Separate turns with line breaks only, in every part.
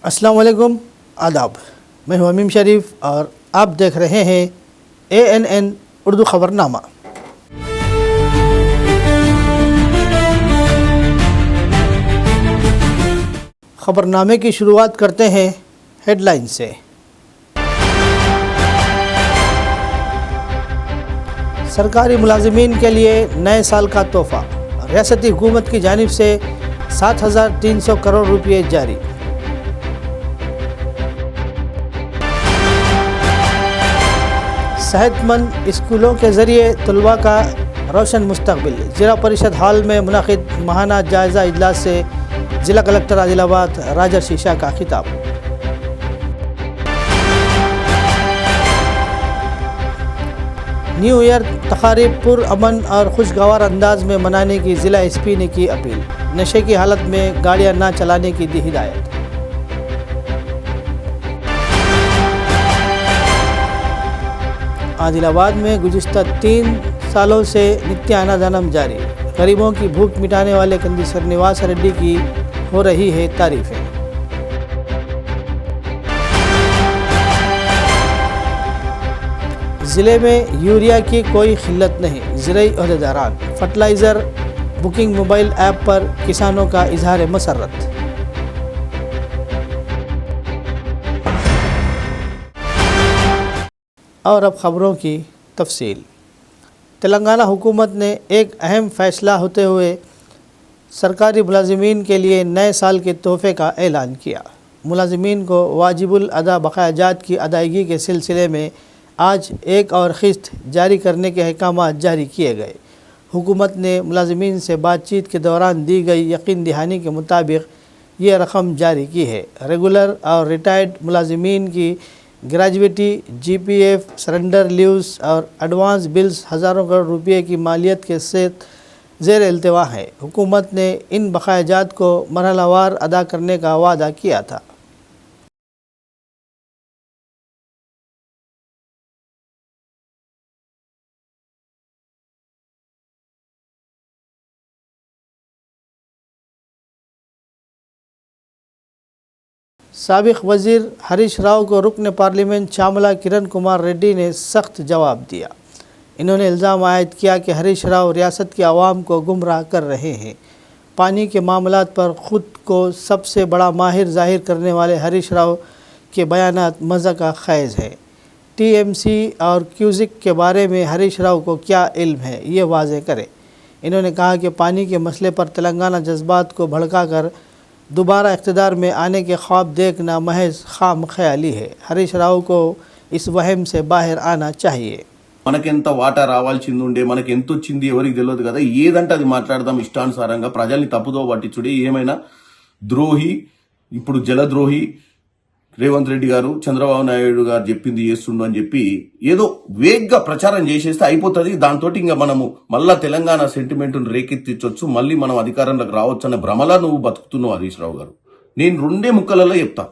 अस्सलाम वालेकुम, आदाब। मैं हूं अमीम शरीफ और आप देख रहे हैं ANN उर्दू खबरनामा। खबरनामे की शुरुआत करते हैं हेडलाइन से। सरकारी मुलाजिमीन के लिए नए साल का तोहफा, रियासती हुकूमत की जानिब से 7,300 करोड़ रुपये जारी। सेहतमंद स्कूलों के ज़रिए तलबा का रोशन मुस्तकबिल। ज़िला परिषद हॉल में मुनक़िद माहाना जायज़ा इजलास से ज़िला कलेक्टर आदिलाबाद राजर्षि शाह का खिताब। न्यू ईयर तक़रीब पुरअमन और खुशगवार अंदाज में मनाने की ज़िला SP ने की अपील। नशे की हालत में गाड़ियां ना चलाने की दी हिदायत। आदिलाबाद में गुज़िश्ता 3 सालों से नित्य आना जाना जारी। गरीबों की भूख मिटाने वाले कंदी श्रीनिवास रेड्डी की हो रही है तारीफ़ें। ज़िले में यूरिया की कोई खिल्लत नहीं, ज़िले अहदेदारान। फर्टिलाइज़र बुकिंग मोबाइल ऐप पर किसानों का इजहार मसर्रत। और अब ख़बरों की तफसील। तेलंगाना हुकूमत ने एक अहम फ़ैसला होते हुए सरकारी मुलाजिमीन के लिए नए साल के तोहफ़े का ऐलान किया। मुलाजिमीन को वाजिबुल अदा बकायाजात की अदायगी के सिलसिले में आज एक और क़िस्त जारी करने के अहकाम जारी किए गए। हुकूमत ने मुलाजिमीन से बातचीत के दौरान दी गई यकीन दहानी के मुताबिक ये रकम जारी की है। रेगुलर और रिटायर्ड मुलाजिमीन की ग्रेजुएटी, GPF, सरेंडर लीव्स और एडवांस बिल्स हज़ारों करोड़ रुपये की मालियत के साथ ज़ेर इल्तिवा है। हुकूमत ने इन बकायाजात को मरहलावार अदा करने का वादा किया था। साबिक़ वज़ीर हरीश राव को रुकन पार्लियामेंट चामला किरण कुमार रेड्डी ने सख्त जवाब दिया। इन्होंने इल्ज़ाम आयद किया कि हरीश राव रियासत के आवाम को गुमराह कर रहे हैं। पानी के मामलात पर ख़ुद को सबसे बड़ा माहिर ज़ाहिर करने वाले हरीश राव के बयानात मज़ा का ख़ैज़ है। TMC और क्यूजिक के बारे में हरीश राव को क्या इल्म है, ये वाज़े करें। इन्होंने कहा कि पानी के मसले पर तेलंगाना जज्बात को भड़का कर दोबारा इक़्तिदार में आने के ख्वाब देखना महज खाम ख्याली है। हरीश राव को इस वहम से बाहर आना चाहिए।
మనకెంత వాటా రావాల్సింది ఉండే, మనకి ఎంత వచ్చింది ఎవరికి తెలియదు కదా. ఏదంటే అది మాట్లాడదాం ఇష్టానుసారంగా. ప్రజల్ని తప్పుదో పట్టించుడే. ఏమైనా ద్రోహి, ఇప్పుడు జలద్రోహి రేవంత్ రెడ్డి గారు, చంద్రబాబు నాయుడు గారు చెప్పింది చేస్తుండు అని చెప్పి ఏదో వేగ్గా ప్రచారం చేసేస్తే అయిపోతుంది. దాంతో ఇంకా మనము మళ్ళా తెలంగాణ సెంటిమెంట్ను రేకెత్తించవచ్చు, మళ్ళీ మనం అధికారంలోకి రావచ్చు అనే భ్రమలా నువ్వు బతుకుతున్నావు హరీష్ రావు గారు. నేను 2 ముక్కలలో చెప్తా.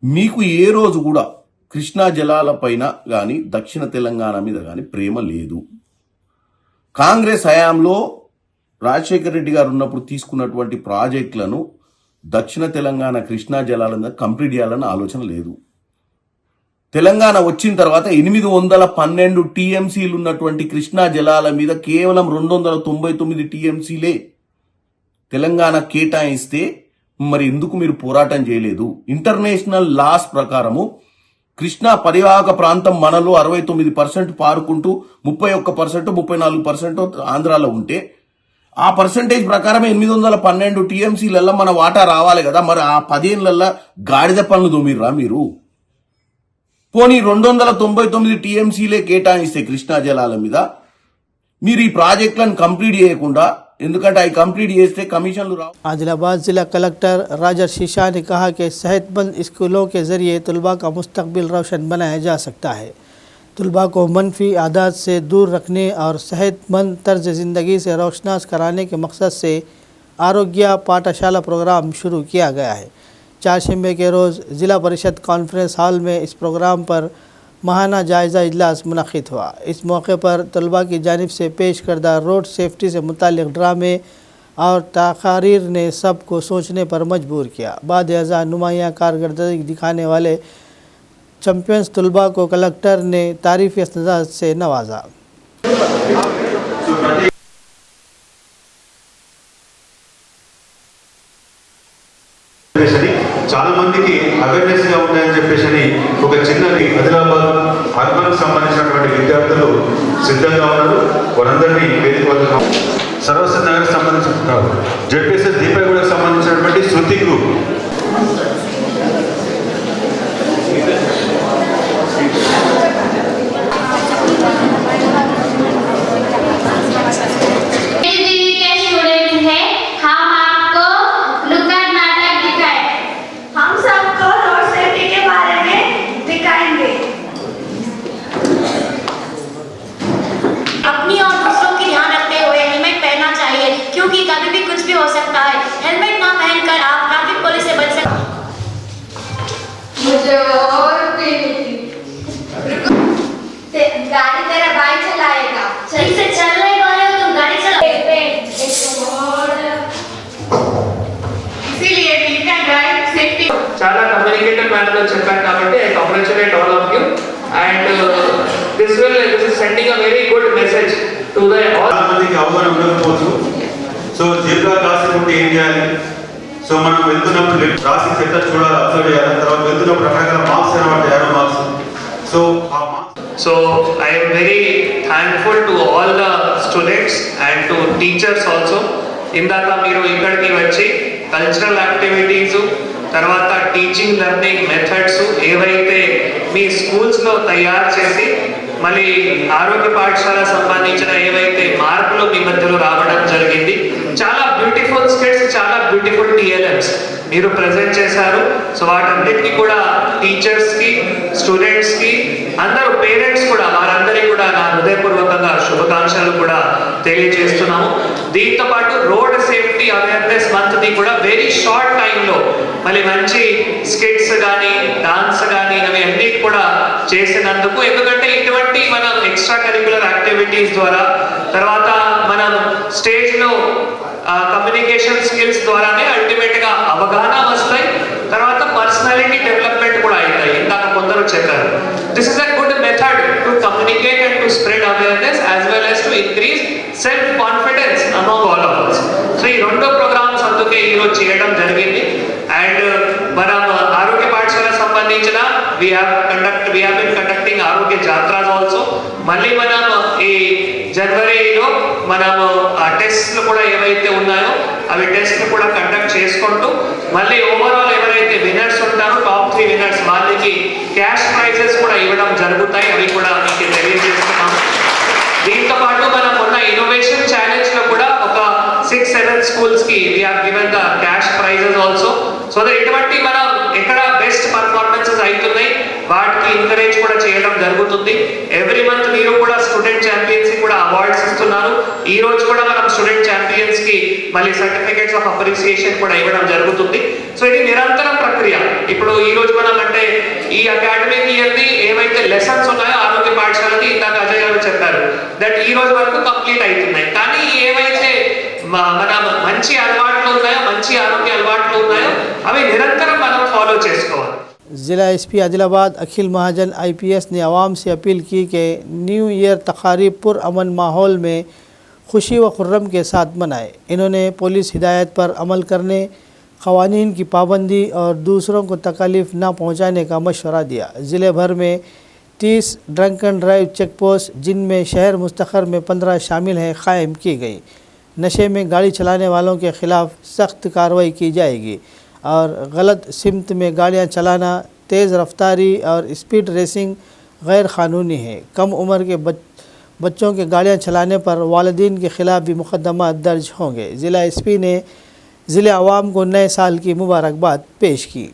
మీకు ఏ రోజు కూడా కృష్ణా జలాల పైన కానీ దక్షిణ తెలంగాణ మీద కానీ ప్రేమ లేదు. కాంగ్రెస్ హయాంలో రాజశేఖర రెడ్డి గారు ఉన్నప్పుడు తీసుకున్నటువంటి ప్రాజెక్టులను దక్షిణ తెలంగాణ కృష్ణా జలాల మీద కంప్లీట్ చేయాలన్న ఆలోచన లేదు. తెలంగాణ వచ్చిన తర్వాత 812 TMCలు ఉన్నటువంటి కృష్ణా జలాల మీద కేవలం 299 TMCలే తెలంగాణ కేటాయిస్తే మరి ఎందుకు మీరు పోరాటం చేయలేదు? ఇంటర్నేషనల్ లాస్ ప్రకారము కృష్ణా పరివాహక ప్రాంతం మనలో 69% పారుకుంటూ 31%, 34% ఆంధ్రాలో ఉంటే ఆ పర్సంటేజ్ ప్రకారమే 812 TMCలల్లో మన వాటా రావాలి కదా. మరి ఆ 10 ఏళ్లలో గాడిద పనులు దొమిర్రా మీరు? పోనీ 299 TMCలే కేటాయిస్తే కృష్ణా జలాల మీద మీరు ఈ ప్రాజెక్టులను కంప్లీట్ చేయకుండా, ఎందుకంటే అవి కంప్లీట్ చేస్తే కమిషన్లు రావు.
आदिलाबाद ज़िला कलेक्टर राजर्षि शाह ने कहा कि सेहतमंद स्कूलों के ज़रिए तलबा का मुस्तकबिल रोशन बनाया जा सकता है। तलबा को मनफी आदत से दूर रखने और सेहतमंद तर्ज ज़िंदगी से रोशनास कराने के मकसद से आरोग्य पाठशाला प्रोग्राम शुरू किया गया है। चारशंबे के रोज़ ज़िला परिषद कॉन्फ्रेंस हॉल में इस प्रोग्राम पर माहाना जायज़ा इजलास मुनक़िद हुआ। इस मौके पर तलबा की जानिब से पेश करदा रोड सेफ्टी से मुतालिक ड्रामे, और तकारीर ने सबको सोचने पर मजबूर किया। बाद अज़ा नुमायाँ कारकर्दगी दिखाने वाले चैम्पियंस तलबा को कलेक्टर ने तारीफ़ इस्तेज़ाज़ से नवाजा।
చాలా మందికి అవేర్నెస్ గా ఉంటాయని చెప్పేసి ఒక చిన్న ఆదిలాబాద్ అర్బన్ సంబంధించినటువంటి విద్యార్థులు సిద్ధంగా ఉన్నారు. వారందరినీ వేదిక వద్ద సర్వసత్ నగర్ సంబంధించిన జెడ్పీఎస్ఎస్ దీపగూడకు సంబంధించినటువంటి శృతి గ్రూప్
क्योंकि कभी भी कुछ भी हो सकता है। हेलमेट ना पहनकर आप ट्रैफिक पुलिस से बच सकते।
मुझे और गाड़ी तेरा भाई चलाएगा।
ठीक से चल नहीं पा रहे हो तुम, गाड़ी चलाओ।
इसीलिए ड्रिंक एंड ड्राइव सेफ्टी
చాలా కమ్యూనికేటివ్ మేనర్ లో చెప్పారు కాబట్టి I congratulate all of you and this is sending a very good message to the all.
చాలా మందికి అవగాహన ఉండకపోవచ్చు. సో జీబ్రా క్రాసింగ్ ఉంటే ఏం చేయాలి, సో మనం వెళ్తున్నప్పుడు క్రాసింగ్ ఎట్లా చూడాలి, అబ్జర్వ్ చేయాలి, తర్వాత వెళ్తున్నప్పుడు రకరకాల మార్క్స్ అనమాట, యారో మార్క్స్. సో ఆ marks
So I am very thankful to all the students and to teachers also. ఇందాక మీరు ఇక్కడికి వచ్చి కల్చరల్ యాక్టివిటీస్ తర్వాత టీచింగ్ లెర్నింగ్ మెథడ్స్ ఏవైతే మీ స్కూల్స్లో తయారు చేసి మళ్ళీ ఆరోగ్య పాఠశాల సంబంధించిన ఏవైతే మార్పులు మీ మధ్యలో రావడం జరిగింది. చాలా బ్యూటిఫుల్ స్కిట్స్, చాలా బ్యూటిఫుల్ టీఎల్ఎమ్స్ మీరు ప్రజెంట్ చేశారు. సో వాటన్నిటికీ కూడా టీచర్స్కి, స్టూడెంట్స్కి, అందరూ పేరెంట్స్ కూడా వారందరికీ కూడా నా హృదయపూర్వకంగా శుభాకాంక్షలు కూడా తెలియజేస్తున్నాము. దీంతో పాటు రోడ్ సేఫ్టీ అవేర్నెస్ మంత్ని కూడా వెరీ షార్ట్ టైంలో మళ్ళీ మంచి స్కిట్స్ కానీ డాన్స్ కానీ అవి అన్నీ కూడా చేసినందుకు, ఎందుకంటే ఇటువంటి మనం ఎక్స్ట్రా కరిక్యులర్ యాక్టివిటీస్ ద్వారా తర్వాత మనం స్టేజ్లో కమ్యూనికేషన్ స్కిల్స్ ద్వారానే అల్టిమేట్గా అవగాహన వస్తాయి, తర్వాత పర్సనాలిటీ డెవలప్మెంట్ కూడా అవుతాయి. ఇందాక కొందరు చెప్పారు. This is a good method to communicate and to spread awareness as well as to increase self confidence among all of us. So ఈ రెండు ప్రోగ్రామ్స్ అందుకే ఈరోజు చేయడం జరిగింది. అండ్ మనం ఆరోగ్య పాఠశాల సంబంధించిన we have been conducting ఆరోగ్య జాత్రాస్ ఆల్సో. మళ్ళీ మనం ఈ జనవరిలో మనము ఆ టెస్ట్లు కూడా ఏవైతే ఉన్నాయో అవి టెస్ట్లు కూడా కండక్ట్ చేసుకుంటూ మళ్ళీ ఓవరాల్ ఎవరైతే విన్నర్స్ ఉంటారో టాప్ 3 విన్నర్స్ వాళ్ళకి క్యాష్ ప్రైజెస్ కూడా ఇవ్వడం జరుగుతాయి. అవి కూడా మీకు తెలియజేస్తున్నాము. దీంతో పాటు మనం మొన్న ఇన్నోవేషన్ ఛాలెంజ్ లో కూడా ఒక 6-7 స్కూల్స్ కి we have given the cash prizes also. So that ఇటువంటి మనం ఎక్కడ బెస్ట్ పర్ఫార్మెన్సెస్ అవుతున్నాయి వాటికి ఎంకరేజ్ కూడా చేయడం జరుగుతుంది. ఎవ్రీ మంత్ మీరు కూడా స్టూడెంట్ ఛాంపియన్స్ కి కూడా అవార్డ్స్ ఇస్తున్నారు. ఈ రోజు కూడా మనం స్టూడెంట్ ఛాంపియన్స్ కి మళ్ళీ సర్టిఫికేట్స్ ఆఫ్ అప్రిసియేషన్ కూడా ఇవ్వడం జరుగుతుంది. సో ఇది నిరంతర ప్రక్రియ. ఇప్పుడు ఈ రోజు మనం అంటే ఈ అకాడమిక్ ఇయర్ ని ఏవైతే లెసన్స్ ఉన్నాయో ఆరోగ్య పాఠశాలకి ఇందాక అజయ్ గారు చెప్పారు దట్ ఈ రోజు వరకు కంప్లీట్ అవుతున్నాయి. కానీ ఏవైతే మన మంచి అలవాట్లు ఉన్నాయో, మంచి ఆరోగ్య అలవాట్లు ఉన్నాయో అవి నిరంతరం మనం ఫాలో చేసుకోవాలి.
ज़िला एसपी आदिलाबाद अखिल महाजन IPS ने आवाम से अपील की कि न्यू ईयर तकारीब पुरअमन माहौल में खुशी व खुर्रम के साथ मनाए. इन्होंने पुलिस हिदायत पर अमल करने, क़वानीन की पाबंदी और दूसरों को तकलीफ़ न पहुँचाने का मशवरा दिया. ज़िले भर में 30 drunk and drive check post जिनमें शहर मुस्तखर में 15 शामिल हैं क़ायम की गई. नशे में गाड़ी चलाने वालों के ख़िलाफ़ सख्त कार्रवाई की जाएगी और गलत सिमत में गाड़ियां चलाना, तेज़ रफ्तारी और स्पीड रेसिंग गैर क़ानूनी है. कम उम्र के बच्चों के गाड़ियां चलाने पर वालिदीन के ख़िलाफ़ भी मुक़दमा दर्ज होंगे. ज़िला SP ने ज़िले अवाम को नए साल की मुबारकबाद पेश की.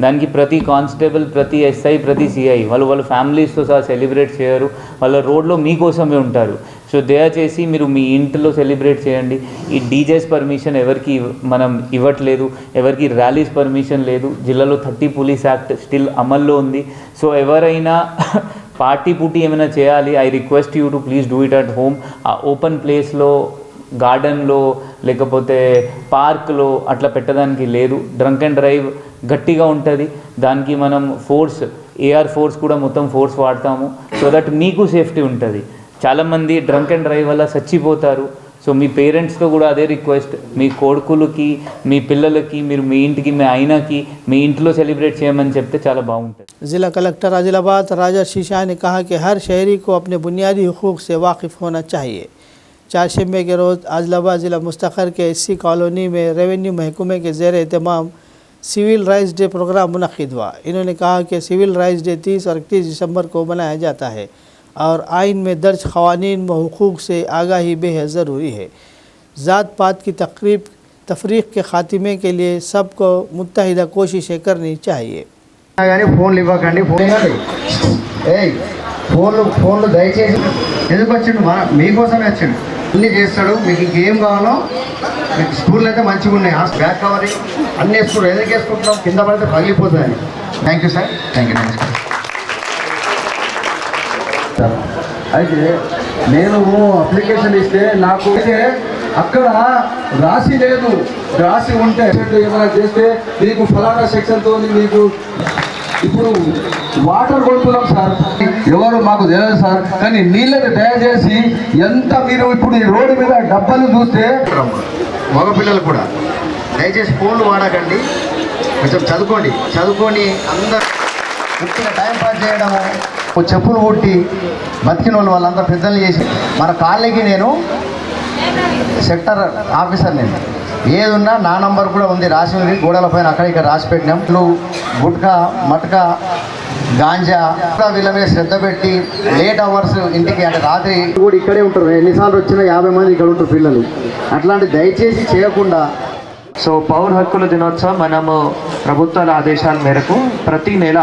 దానికి ప్రతి కానిస్టేబుల్, ప్రతి SI, ప్రతి CI వాళ్ళ ఫ్యామిలీస్తో సహా సెలబ్రేట్ చేయరు. వాళ్ళ రోడ్లో మీకోసమే ఉంటారు. సో దయచేసి మీరు మీ ఇంట్లో సెలబ్రేట్ చేయండి. ఈ డీజేస్ పర్మిషన్ ఎవరికి మనం ఇవ్వట్లేదు, ఎవరికి ర్యాలీస్ పర్మిషన్ లేదు. జిల్లాలో 30 పోలీస్ యాక్ట్ స్టిల్ అమల్లో ఉంది. సో ఎవరైనా పార్టీ పుట్టి ఏమైనా చేయాలి, I request you to please do it at home. ఆ ఓపెన్ ప్లేస్లో, గార్డెన్లో లేకపోతే పార్క్లో అట్లా పెట్టడానికి లేదు. డ్రంక్ అండ్ డ్రైవ్ గట్టిగా ఉంటుంది, దానికి మనం ఏఆర్ ఫోర్స్ కూడా మొత్తం ఫోర్స్ వాడతాము, సో దట్ మీకు సేఫ్టీ ఉంటుంది. చాలామంది డ్రంక్ అండ్ డ్రైవ్ వల్ల చచ్చిపోతారు. సో మీ పేరెంట్స్తో కూడా అదే రిక్వెస్ట్, మీ కొడుకులకి మీ పిల్లలకి మీరు మీ ఇంటికి మీ ఆయనకి మీ ఇంట్లో సెలబ్రేట్ చేయమని చెప్తే చాలా బాగుంటుంది.
ज़िला कलेक्टर आदिलाबाद राजा शीशा ने कहा कि हर शहरी को अपने बुनियादी हुकूक से वाकिफ़ होना चाहिए। चारशंबे के रोज़ आदिलाबाद ज़िला मुस्तखर के एससी कॉलोनी में रेवेन्यू महकमे के ज़ेर एहतमाम सिविल राइट्स डे प्रोग्राम मुनक़िद हुआ। इन्होंने कहा कि सिविल राइट्स डे 30 और 31 दिसंबर को मनाया जाता है और आइन में दर्ज क़वानीन व हुकूक से आगाही बेहद ज़रूरी है। ज़ात पात की तफरीक़ के ख़ात्मे के लिए सबको मुत्तहिदा कोशिशें करनी चाहिए।
కానీ ఫోన్లు ఇవ్వకండి, ఫోన్లు దయచేసి. ఎందుకు వచ్చిండు? మీకోసమే వచ్చిండు, అన్నీ చేస్తాడు. మీకు ఇంకేం కావాలో మీకు స్కూల్లో అయితే మంచిగా ఉన్నాయి, బ్యాక్ కవరింగ్ అన్నీ వేసుకుంటారు. ఎందుకు వేసుకుంటున్నాం? కింద పడితే పగిలిపోతుందని. Thank you sir, thank you. అయితే నేను అప్లికేషన్ ఇస్తే నాకు అక్కడ రాసి లేదు, రాసి ఉంటే ఏమైనా చేస్తే మీకు ఫలానా సెక్షన్తో మీకు ఇప్పుడు వాటర్ కొడుతున్నాం సార్, ఎవరు మాకు తెలియదు సార్. కానీ నీళ్ళని దయచేసి ఎంత మీరు ఇప్పుడు ఈ రోడ్డు మీద డబ్బాలు చూస్తే మగపిల్లలు కూడా దయచేసి ఫోన్లు వాడకండి, కొంచెం చదువుకొని అందరూ ముఖ్యంగా టైం పాస్ చేయడము, చెప్పులు కొట్టి బతికిన వాళ్ళంతా పెద్దలు చేసి మన కాలనీకి నేను సెక్టర్ ఆఫీసర్, నేను ఏదున్నా నా నంబర్ కూడా ఉంది, రాసి ఉంది గోడల పైన, అక్కడ ఇక్కడ రాసి పెట్టినాం. గుట్కా మటకా గాంజా వీళ్ళ మీద శ్రద్ధ పెట్టి లేట్ అవర్స్ ఇంటికి అంటే రాత్రి కూడా ఇక్కడే ఉంటారు. ఎన్నిసార్లు వచ్చినా 50 మంది ఇక్కడ ఉంటారు పిల్లలు. అట్లాంటి దయచేసి చేయకుండా.
సో పౌర హక్కుల దినోత్సవం మనము ప్రభుత్వాల ఆదేశాల మేరకు ప్రతి నెల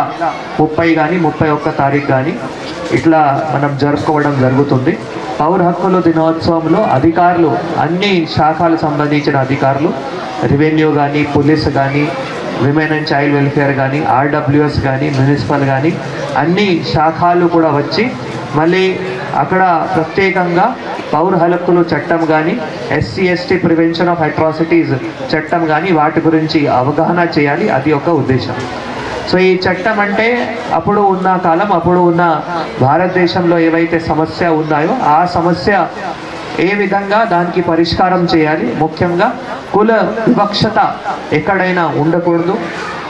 30 కానీ 31 తారీఖు కానీ ఇట్లా మనం జరుపుకోవడం జరుగుతుంది. పౌర హక్కుల దినోత్సవంలో అధికారులు, అన్ని శాఖలకు సంబంధించిన అధికారులు, రెవెన్యూ కానీ, పోలీస్ కానీ, విమెన్ అండ్ చైల్డ్ వెల్ఫేర్ కానీ, ఆర్డబ్ల్యూఎస్ కానీ, మున్సిపల్ కానీ అన్ని శాఖలు కూడా వచ్చి మళ్ళీ అక్కడ ప్రత్యేకంగా పౌర హక్కుల చట్టం కానీ, SC ST prevention of atrocities చట్టం కానీ వాటి గురించి అవగాహన చేయాలి. అది ఒక ఉద్దేశం. సో ఈ చట్టం అంటే అప్పుడు ఉన్న కాలం, అప్పుడు ఉన్న భారతదేశంలో ఏవైతే సమస్య ఉన్నాయో ఆ సమస్య ఏ విధంగా దానికి పరిష్కారం చేయాలి. ముఖ్యంగా కుల వివక్షత ఎక్కడైనా ఉండకూడదు.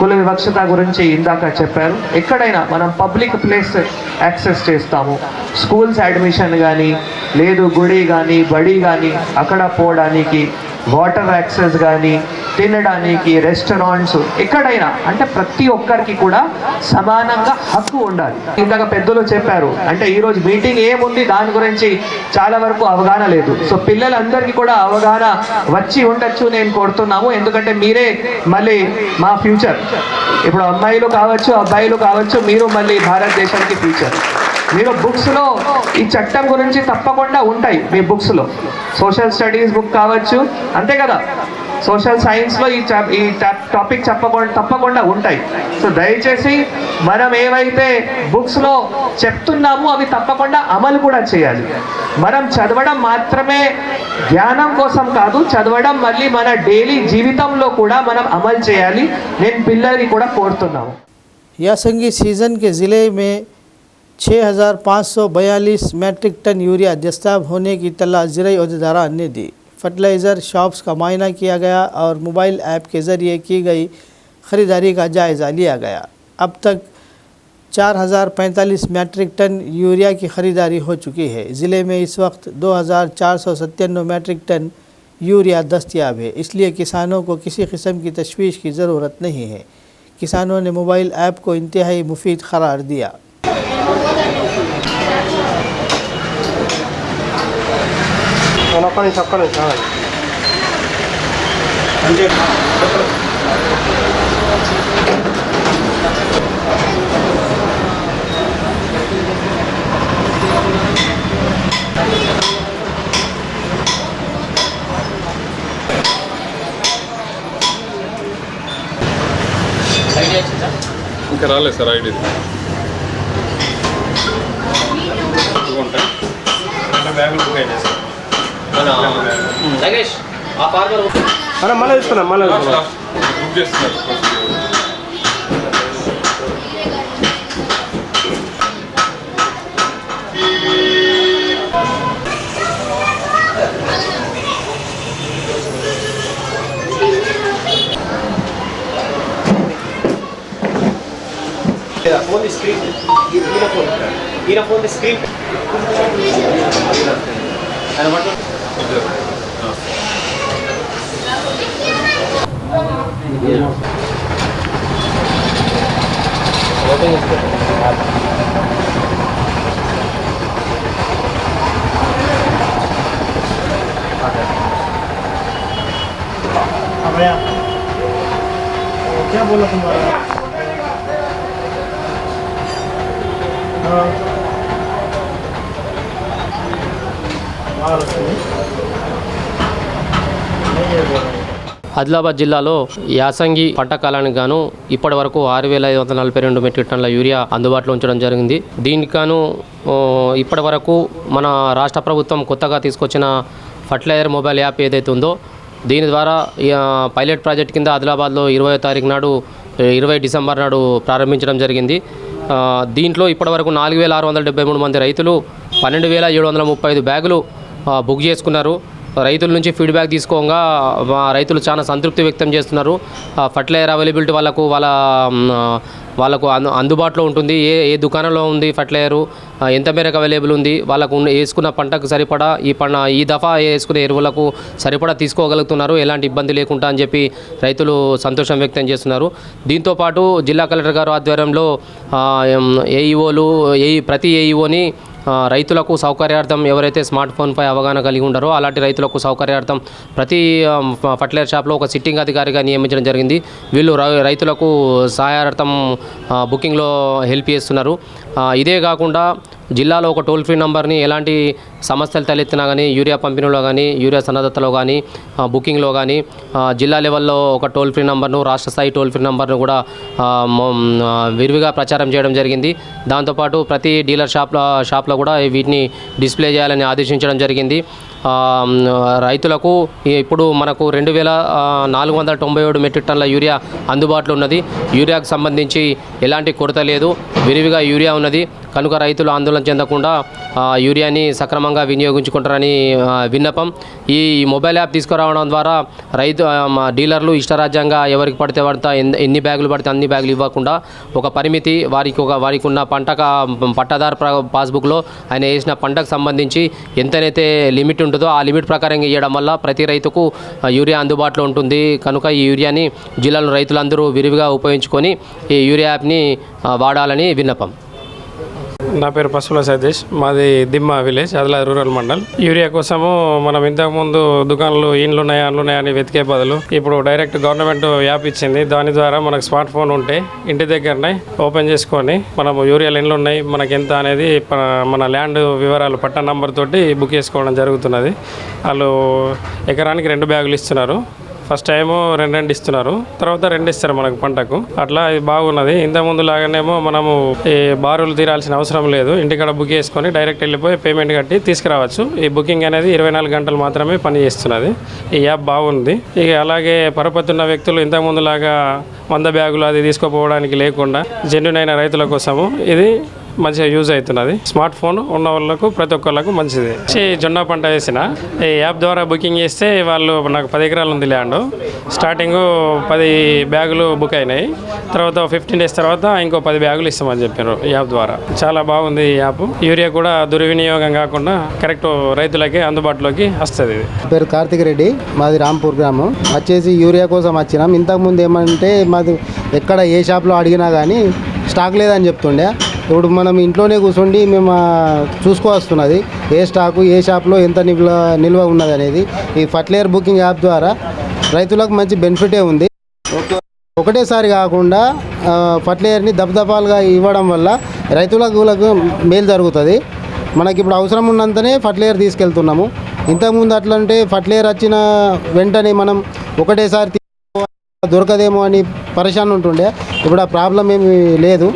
కుల వివక్షత గురించి ఇందాక చెప్పారు. ఎక్కడైనా మనం పబ్లిక్ ప్లేస్ యాక్సెస్ చేస్తాము, స్కూల్స్ అడ్మిషన్ కానీ, లేదు గుడి కానీ, బడి కానీ అక్కడ పోవడానికి, వాటర్ యాక్సెస్ కానీ, తినడానికి, రెస్టారెంట్స్, ఎక్కడైనా అంటే ప్రతి ఒక్కరికి కూడా సమానంగా హక్కు ఉండాలి. ఇందాక పెద్దలు చెప్పారు, అంటే ఈరోజు మీటింగ్ ఏముంది దాని గురించి చాలా వరకు అవగాహన లేదు. సో పిల్లలందరికీ కూడా అవగాహన వచ్చి ఉండొచ్చు నేను కోరుతున్నాము. ఎందుకంటే మీరే మళ్ళీ మా ఫ్యూచర్. ఇప్పుడు అమ్మాయిలు కావచ్చు, అబ్బాయిలు కావచ్చు, మీరు మళ్ళీ భారతదేశానికి ఫ్యూచర్. మీరు బుక్స్లో ఈ చట్టం గురించి తప్పకుండా ఉంటాయి. మీ బుక్స్లో సోషల్ స్టడీస్ బుక్ కావచ్చు, అంతే కదా, సోషల్ సైన్స్లో ఈ టాపిక్ తప్పకుండా ఉంటాయి. సో దయచేసి మనం ఏవైతే బుక్స్లో చెప్తున్నామో అవి తప్పకుండా అమలు కూడా చేయాలి. మనం చదవడం మాత్రమే జ్ఞానం కోసం కాదు, చదవడం మళ్ళీ మన డైలీ జీవితంలో కూడా మనం అమలు చేయాలి. నేను పిల్లల్ని కూడా కోరుతున్నాము.
यासंगी सीज़न के ज़िले में 6542 मैट्रिक टन यूरिया दस्ताब होने की इत्तला ज़िला अहदेदारान ने दी। फर्टिलाइज़र शॉप्स का मायना किया गया और मोबाइल ऐप के ज़रिए की गई ख़रीदारी का जायज़ा लिया गया। अब तक 4045 मैट्रिक टन यूरिया की ख़रीदारी हो चुकी है। ज़िले में इस वक्त 2497 मैट्रिक टन यूरिया दस्तयाब है, इसलिए किसानों को किसी किस्म की तशवीश की ज़रूरत नहीं है। किसानों ने मोबाइल ऐप को इंतहाई मुफीद करार दिया।
ఇంకా రాలేదు సార్ ఐడి. బ్యాగులు బుక్ అయినాయి సార్.
లగేష్
మళ్ళీ తీసుకున్నాం మళ్ళీ
क्या बोला तुम्हारा?
ఆదిలాబాద్ జిల్లాలో యాసంగి పంట కాలానికి గాను ఇప్పటి వరకు 6,542 మెట్రిక్ టన్నుల యూరియా అందుబాటులో ఉంచడం జరిగింది. దీనికి గాను ఇప్పటి వరకు మన రాష్ట్ర ప్రభుత్వం కొత్తగా తీసుకొచ్చిన ఫర్టిలైజర్ మొబైల్ యాప్ ఏదైతే ఉందో దీని ద్వారా పైలట్ ప్రాజెక్ట్ కింద ఆదిలాబాద్లో 20వ తారీఖు నాడు 20 డిసెంబర్ నాడు ప్రారంభించడం జరిగింది. దీంట్లో ఇప్పటివరకు 4,673 మంది రైతులు 12,735 బ్యాగులు బుక్ చేసుకున్నారు. రైతుల నుంచి ఫీడ్బ్యాక్ తీసుకోగా రైతులు చాలా సంతృప్తి వ్యక్తం చేస్తున్నారు. ఫర్టిలైజర్ అవైలబిలిటీ వాళ్ళకు అందుబాటులో ఉంటుంది. ఏ దుకాణంలో ఉంది ఫర్టిలైజరు, ఎంత మేరకు అవైలబుల్ ఉంది, వాళ్ళకు వేసుకున్న పంటకు సరిపడా ఈ దఫా వేసుకునే ఎరువులకు సరిపడా తీసుకోగలుగుతున్నారు, ఎలాంటి ఇబ్బంది లేకుండా అని చెప్పి రైతులు సంతోషం వ్యక్తం చేస్తున్నారు. దీంతోపాటు జిల్లా కలెక్టర్ గారు ఆధ్వర్యంలో ఏఈఓలు ప్రతి ఏఈఓని రైతులకు సౌకర్యార్థం ఎవరైతే స్మార్ట్ ఫోన్పై అవగాహన కలిగి ఉంటారో అలాంటి రైతులకు సౌకర్యార్థం ప్రతి ఫర్టిలైజర్ షాప్లో ఒక సిట్టింగ్ అధికారిగా నియమించడం జరిగింది. వీళ్ళు రైతులకు సహాయార్థం బుకింగ్లో హెల్ప్ చేస్తున్నారు. ఇదే కాకుండా జిల్లాలో ఒక టోల్ ఫ్రీ నంబర్ని ఎలాంటి సమస్యలు తలెత్తినా కానీ యూరియా పంపిణీలో కానీ యూరియా సన్నద్ధతలో కానీ బుకింగ్లో కానీ జిల్లా లెవెల్లో ఒక టోల్ ఫ్రీ నంబర్ను, రాష్ట్ర స్థాయి టోల్ ఫ్రీ నంబర్ను కూడా విరివిగా ప్రచారం చేయడం జరిగింది. దాంతోపాటు ప్రతి డీలర్ షాప్లో కూడా వీటిని డిస్ప్లే చేయాలని ఆదేశించడం జరిగింది. రైతులకు ఇప్పుడు మనకు 2,497 మెట్రిక్ టన్నుల యూరియా అందుబాటులో ఉన్నది. యూరియాకు సంబంధించి ఎలాంటి కొరత లేదు, విరివిగా యూరియా ఉన్నది. కనుక రైతులు ఆందోళన చెందకుండా యూరియాని సక్రమంగా వినియోగించుకుంటారని విన్నపం. ఈ మొబైల్ యాప్ తీసుకురావడం ద్వారా డీలర్లు ఇష్టరాజ్యంగా ఎవరికి పడితే ఎన్ని బ్యాగులు పడితే అన్ని బ్యాగులు ఇవ్వకుండా ఒక పరిమితి వారికి ఉన్న పట్టాదారు పాస్బుక్లో ఆయన వేసిన పంటకు సంబంధించి ఎంతనైతే లిమిట్ ఉంటుందో ఆ లిమిట్ ప్రకారంగా ఇవ్వడం వల్ల ప్రతి రైతుకు యూరియా అందుబాటులో ఉంటుంది. కనుక ఈ యూరియాని జిల్లాలో రైతులందరూ విరివిగా ఉపయోగించుకొని ఈ యూరియా యాప్ని వాడాలని విన్నపం.
నా పేరు పశువుల సతీష్, మాది దిమ్మ village, Adilabad rural mandal. Urea కోసము మనం ఇంతకుముందు దుకాణాలు ఇండ్లున్నాయా అని వెతికే బదులు ఇప్పుడు డైరెక్ట్ గవర్నమెంట్ యాప్ ఇచ్చింది. దాని ద్వారా మనకు స్మార్ట్ ఫోన్ ఉంటే ఇంటి దగ్గరనే ఓపెన్ చేసుకొని మనము యూరియాలు ఎన్ని ఉన్నాయి, మనకి ఎంత అనేది మన ల్యాండ్ వివరాలు పట్టా నంబర్ తోటి బుక్ చేసుకోవడం జరుగుతున్నది. వాళ్ళు ఎకరానికి 2 బ్యాగులు ఇస్తున్నారు. ఫస్ట్ టైము 2 ఇస్తున్నారు, తర్వాత 2 ఇస్తారు మనకు పంటకు. అట్లా ఇది బాగున్నది. ఇంతకుముందు లాగానేమో మనము ఈ బారులు తీరాల్సిన అవసరం లేదు. ఇంటికాడ బుక్ చేసుకొని డైరెక్ట్ వెళ్ళిపోయి పేమెంట్ కట్టి తీసుకురావచ్చు. ఈ బుకింగ్ అనేది 24 గంటలు మాత్రమే పనిచేస్తున్నది. ఈ యాప్ బాగుంది. ఇక అలాగే పరపతున్న వ్యక్తులు ఇంతకుముందు లాగా 100 బ్యాగులు అది తీసుకోపోవడానికి లేకుండా జెన్యూన్ అయిన రైతుల కోసము ఇది మంచిగా యూజ్ అవుతున్నది. స్మార్ట్ ఫోన్ ఉన్న వాళ్ళకు ప్రతి ఒక్కళ్ళకు మంచిది. జొన్న పంట వేసిన ఈ యాప్ ద్వారా బుకింగ్ చేస్తే వాళ్ళు నాకు 10 ఎకరాలు ఉంది ల్యాండ్. స్టార్టింగ్ 10 బ్యాగులు బుక్ అయినాయి. తర్వాత 15 డేస్ తర్వాత ఇంకో 10 బ్యాగులు ఇస్తామని చెప్పారు ఈ యాప్ ద్వారా. చాలా బాగుంది ఈ యాప్. యూరియా కూడా దుర్వినియోగం కాకుండా కరెక్ట్ రైతులకి అందుబాటులోకి వస్తుంది.
పేరు కార్తిక్ రెడ్డి, మాది రాంపూర్ గ్రామం. వచ్చేసి యూరియా కోసం వచ్చినాం. ఇంతకుముందు ఏమంటే మాది ఎక్కడ ఏ షాప్లో అడిగినా కానీ స్టాక్ లేదని చెప్తుండే. ఇప్పుడు మనం ఇంట్లోనే కూర్చోండి మేము చూసుకోవస్తున్నది ఏ స్టాకు ఏ షాప్లో ఎంత నిల్వ ఉన్నది అనేది. ఈ ఫర్టిలైజర్ బుకింగ్ యాప్ ద్వారా రైతులకు మంచి బెనిఫిటే ఉంది. ఒకటేసారి కాకుండా ఫర్టిలైజర్ని దఫాలుగా ఇవ్వడం వల్ల రైతులకు మేలు జరుగుతుంది. మనకి ఇప్పుడు అవసరం ఉన్నంతనే ఫర్టిలైజర్ తీసుకెళ్తున్నాము. ఇంతకుముందు అట్లంటే ఫర్టిలైజర్ వచ్చిన వెంటనే మనం ఒకటేసారి దొరకదేమో అని పరేషాన్ ఉంటుండే. ఇప్పుడు ఆ ప్రాబ్లం ఏమీ లేదు.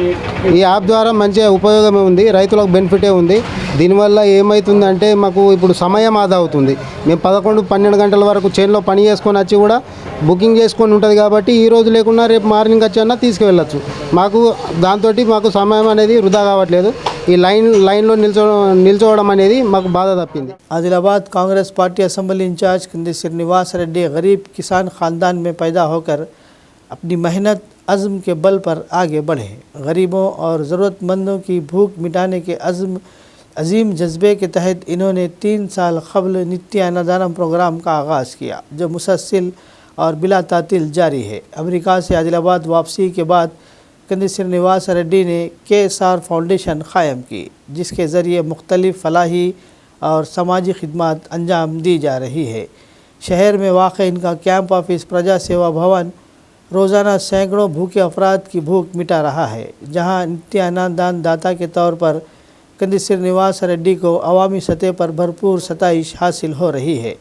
ఈ యాప్ ద్వారా మంచిగా ఉపయోగమే ఉంది, రైతులకు బెనిఫిటే ఉంది. దీనివల్ల ఏమవుతుందంటే మాకు ఇప్పుడు సమయం ఆదా అవుతుంది. మేము 11-12 గంటల వరకు చేనులో పని చేసుకొని వచ్చి కూడా బుకింగ్ చేసుకొని ఉంటుంది కాబట్టి ఈ రోజు లేకున్నా రేపు మార్నింగ్ వచ్చి అన్నా తీసుకువెళ్ళచ్చు. మాకు దాంతో మాకు సమయం అనేది వృధా కావట్లేదు. ఈ లైన్లో నిల్చోవడం అనేది మాకు బాధ తప్పింది.
Adilabad Congress party assembly incharge Kandi Srinivas Reddy गरीब किसान ख़ानदान में पैदा होकर अपनी मेहनत अज़्म के बल पर आगे बढ़े। गरीबों और ज़रूरतमंदों की भूख मिटाने के अज़ीम जज्बे के तहत इन्होंने 3 साल क़ब्ल नित्य अन्नदानम प्रोग्राम का आगाज़ किया, जो मुसलसल और बिला तातिल जारी है। अमेरिका से आदिलाबाद वापसी के बाद कंदी श्रीनिवास रेड्डी ने KSR फाउंडेशन क़ायम की, जिसके ज़रिए मुख्तलिफ़ फलाही और समाजी खिदमत अंजाम दी जा रही है। शहर में वाक़ इनका कैंप ऑफिस प्रजा सेवा भवन रोज़ाना सैकड़ों भूखे अफराद की भूख मिटा रहा है, जहां नित्य अन्नदान दाता के तौर पर कंदी श्रीनिवास रेड्डी को अवामी सतह पर भरपूर सताइश हासिल हो रही है।